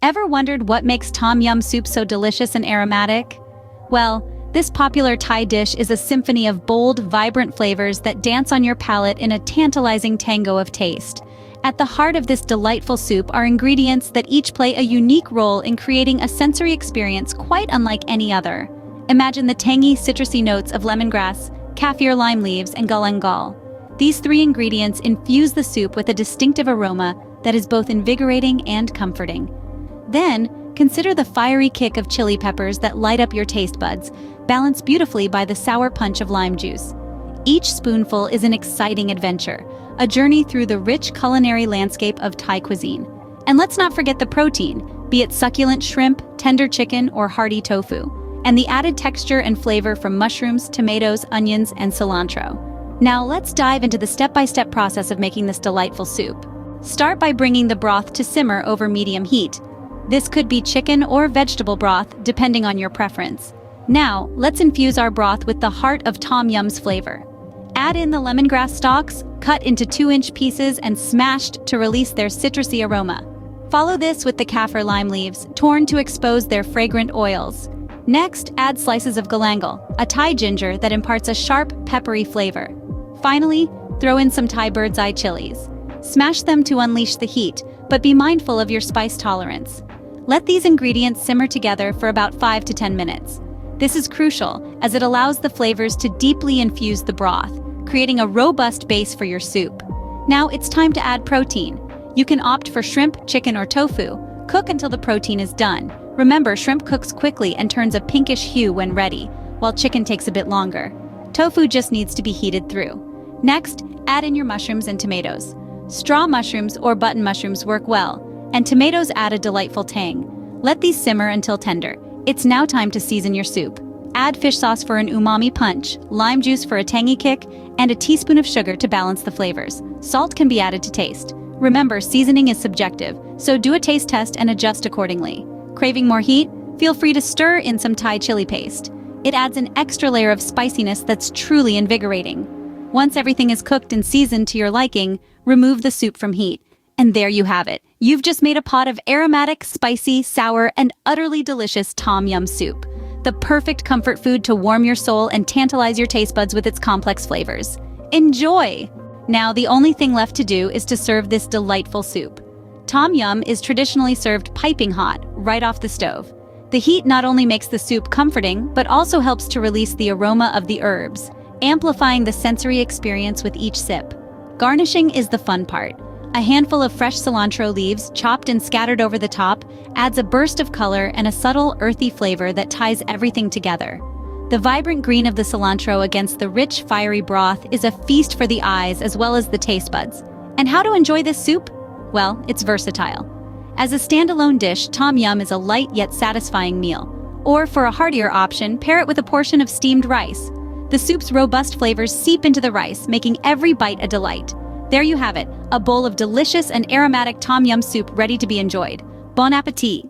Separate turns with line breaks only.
Ever wondered what makes tom yum soup so delicious and aromatic? Well, this popular Thai dish is a symphony of bold, vibrant flavors that dance on your palate in a tantalizing tango of taste. At the heart of this delightful soup are ingredients that each play a unique role in creating a sensory experience quite unlike any other. Imagine the tangy, citrusy notes of lemongrass, kaffir lime leaves, and galangal. These three ingredients infuse the soup with a distinctive aroma that is both invigorating and comforting. Then, consider the fiery kick of chili peppers that light up your taste buds, balanced beautifully by the sour punch of lime juice. Each spoonful is an exciting adventure, a journey through the rich culinary landscape of Thai cuisine. And let's not forget the protein, be it succulent shrimp, tender chicken, or hearty tofu, and the added texture and flavor from mushrooms, tomatoes, onions, and cilantro. Now let's dive into the step-by-step process of making this delightful soup. Start by bringing the broth to simmer over medium heat. This could be chicken or vegetable broth, depending on your preference. Now, let's infuse our broth with the heart of tom yum's flavor. Add in the lemongrass stalks, cut into 2-inch pieces and smashed to release their citrusy aroma. Follow this with the kaffir lime leaves, torn to expose their fragrant oils. Next, add slices of galangal, a Thai ginger that imparts a sharp, peppery flavor. Finally, throw in some Thai bird's eye chilies. Smash them to unleash the heat, but be mindful of your spice tolerance. Let these ingredients simmer together for about 5 to 10 minutes. This is crucial, as it allows the flavors to deeply infuse the broth, creating a robust base for your soup. Now it's time to add protein. You can opt for shrimp, chicken, or tofu. Cook until the protein is done. Remember, shrimp cooks quickly and turns a pinkish hue when ready, while chicken takes a bit longer. Tofu just needs to be heated through. Next, add in your mushrooms and tomatoes. Straw mushrooms or button mushrooms work well, and tomatoes add a delightful tang. Let these simmer until tender. It's now time to season your soup. Add fish sauce for an umami punch, lime juice for a tangy kick, and a teaspoon of sugar to balance the flavors. Salt can be added to taste. Remember, seasoning is subjective, so do a taste test and adjust accordingly. Craving more heat? Feel free to stir in some Thai chili paste. It adds an extra layer of spiciness that's truly invigorating. Once everything is cooked and seasoned to your liking, remove the soup from heat. And there you have it. You've just made a pot of aromatic, spicy, sour, and utterly delicious tom yum soup. The perfect comfort food to warm your soul and tantalize your taste buds with its complex flavors. Enjoy! Now, the only thing left to do is to serve this delightful soup. Tom yum is traditionally served piping hot, right off the stove. The heat not only makes the soup comforting, but also helps to release the aroma of the herbs, amplifying the sensory experience with each sip. Garnishing is the fun part. A handful of fresh cilantro leaves, chopped and scattered over the top, adds a burst of color and a subtle, earthy flavor that ties everything together. The vibrant green of the cilantro against the rich, fiery broth is a feast for the eyes as well as the taste buds. And how to enjoy this soup? Well, it's versatile. As a standalone dish, tom yum is a light yet satisfying meal. Or for a heartier option, pair it with a portion of steamed rice. The soup's robust flavors seep into the rice, making every bite a delight. There you have it, a bowl of delicious and aromatic tom yum soup ready to be enjoyed. Bon appétit!